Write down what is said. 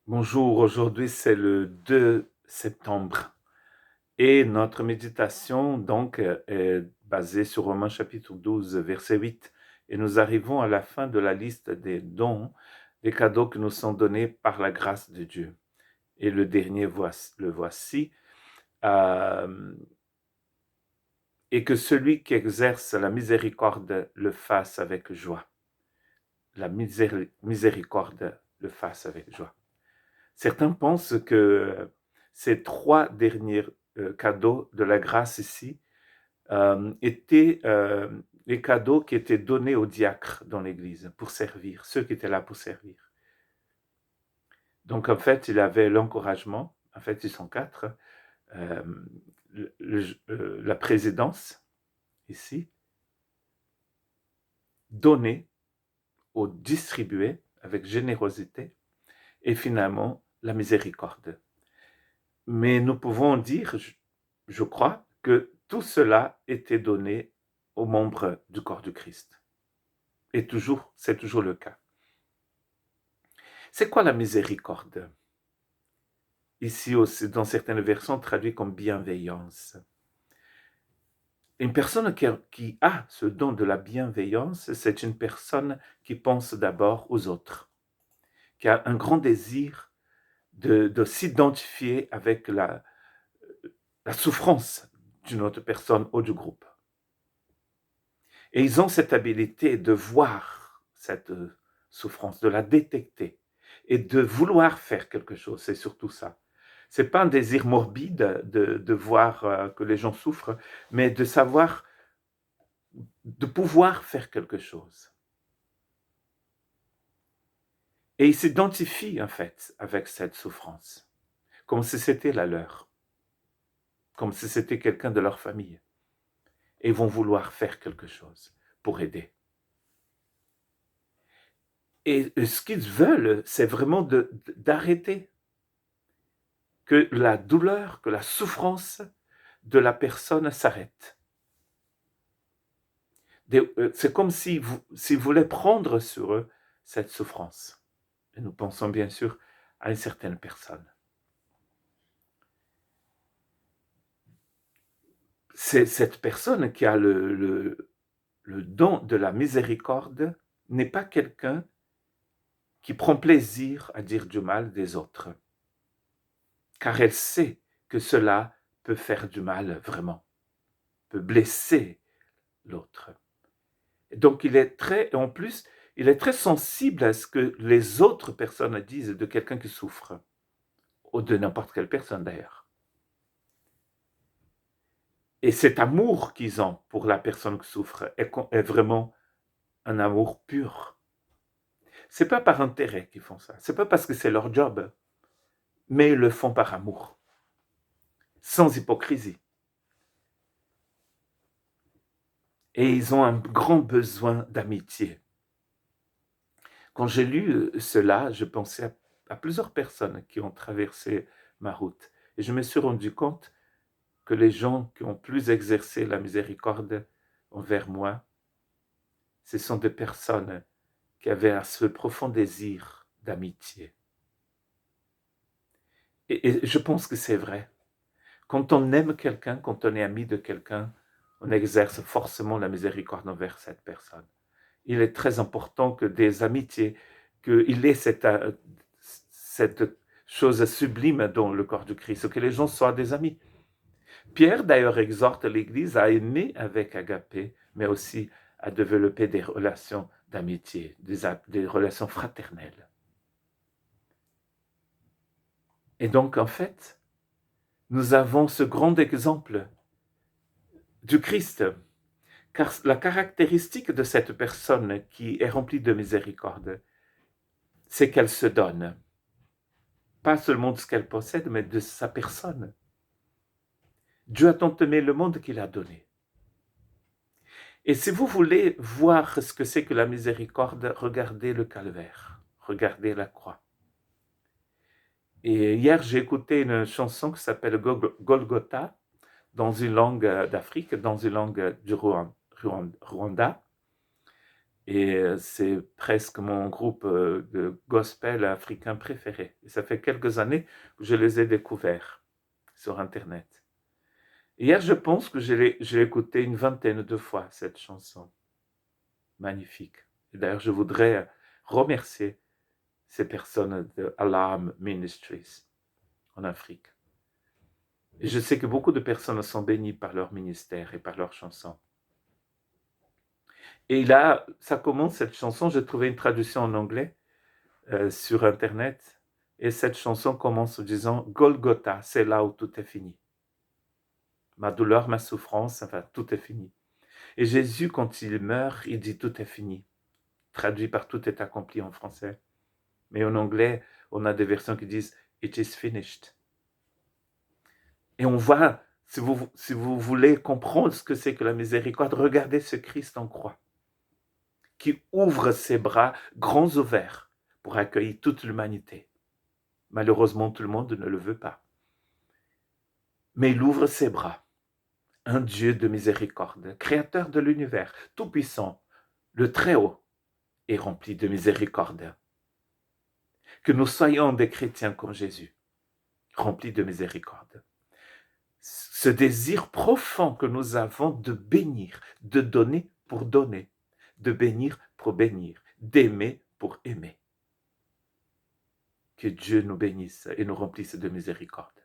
Bonjour, aujourd'hui c'est le 2 septembre et notre méditation donc est basée sur Romains chapitre 12 verset 8 et nous arrivons à la fin de la liste des dons, des cadeaux qui nous sont donnés par la grâce de Dieu. Et le dernier le voici, euh, et que celui qui exerce la miséricorde le fasse avec joie. La miséricorde le fasse avec joie. Certains pensent que ces trois derniers cadeaux de la grâce ici étaient les cadeaux qui étaient donnés aux diacres dans l'Église pour servir, ceux qui étaient là pour servir. Donc en fait, il avait l'encouragement, en fait ils sont quatre, euh, la présidence ici, donner ou distribuer avec générosité et finalement la miséricorde. Mais nous pouvons dire, je crois, que tout cela était donné aux membres du corps du Christ. Et toujours, c'est toujours le cas. C'est quoi la miséricorde? Ici aussi, dans certaines versions, traduit comme bienveillance. Une personne qui a ce don de la bienveillance, c'est une personne qui pense d'abord aux autres, qui a un grand désir de s'identifier avec la souffrance d'une autre personne ou du groupe. Et ils ont cette habilité de voir cette souffrance, de la détecter et de vouloir faire quelque chose. C'est surtout ça. C'est pas un désir morbide de voir que les gens souffrent, mais de savoir, de pouvoir faire quelque chose. Et ils s'identifient en fait avec cette souffrance, comme si c'était la leur, comme si c'était quelqu'un de leur famille. Et ils vont vouloir faire quelque chose pour aider. Et ce qu'ils veulent, c'est vraiment d'arrêter que la douleur, que la souffrance de la personne s'arrête. C'est comme s'ils voulaient prendre sur eux cette souffrance. Et nous pensons bien sûr à une certaine personne. C'est cette personne qui a le don de la miséricorde n'est pas quelqu'un qui prend plaisir à dire du mal des autres, car elle sait que cela peut faire du mal vraiment, peut blesser l'autre. Donc en plus, il est très sensible à ce que les autres personnes disent de quelqu'un qui souffre, ou de n'importe quelle personne d'ailleurs. Et cet amour qu'ils ont pour la personne qui souffre est vraiment un amour pur. C'est pas par intérêt qu'ils font ça, c'est pas parce que c'est leur job, mais ils le font par amour, sans hypocrisie. Et ils ont un grand besoin d'amitié. Quand j'ai lu cela, je pensais à plusieurs personnes qui ont traversé ma route. Et je me suis rendu compte que les gens qui ont plus exercé la miséricorde envers moi, ce sont des personnes qui avaient ce profond désir d'amitié. Et je pense que c'est vrai. Quand on aime quelqu'un, quand on est ami de quelqu'un, on exerce forcément la miséricorde envers cette personne. Il est très important que des amitiés, qu'il ait cette chose sublime dans le corps du Christ, que les gens soient des amis. Pierre, d'ailleurs, exhorte l'Église à aimer avec agapé, mais aussi à développer des relations d'amitié, des relations fraternelles. Et donc, en fait, nous avons ce grand exemple du Christ, car la caractéristique de cette personne qui est remplie de miséricorde, c'est qu'elle se donne, pas seulement de ce qu'elle possède, mais de sa personne. Dieu a tant aimé le monde qu'il a donné. Et si vous voulez voir ce que c'est que la miséricorde, regardez le calvaire, regardez la croix. Et hier, j'ai écouté une chanson qui s'appelle Golgotha, dans une langue d'Afrique, dans une langue du Rwanda. Et c'est presque mon groupe de gospel africain préféré. Et ça fait quelques années que je les ai découverts sur Internet. Hier, je pense que j'ai écouté une vingtaine de fois cette chanson. Magnifique. Et d'ailleurs, je voudrais remercier ces personnes de Alarm Ministries en Afrique. Et je sais que beaucoup de personnes sont bénies par leur ministère et par leurs chansons. Et là, ça commence cette chanson, j'ai trouvé une traduction en anglais sur Internet, et cette chanson commence en disant « Golgotha, c'est là où tout est fini. Ma douleur, ma souffrance, enfin, tout est fini. » Et Jésus, quand il meurt, il dit « Tout est fini », traduit par « Tout est accompli » en français. Mais en anglais, on a des versions qui disent « It is finished ». Et on voit, si vous voulez comprendre ce que c'est que la miséricorde, regardez ce Christ en croix, qui ouvre ses bras grands ouverts pour accueillir toute l'humanité. Malheureusement, tout le monde ne le veut pas. Mais il ouvre ses bras. Un Dieu de miséricorde, créateur de l'univers, tout-puissant, le Très-Haut, est rempli de miséricorde. Que nous soyons des chrétiens comme Jésus, remplis de miséricorde. Ce désir profond que nous avons de bénir, de donner pour donner, de bénir pour bénir, d'aimer pour aimer. Que Dieu nous bénisse et nous remplisse de miséricorde.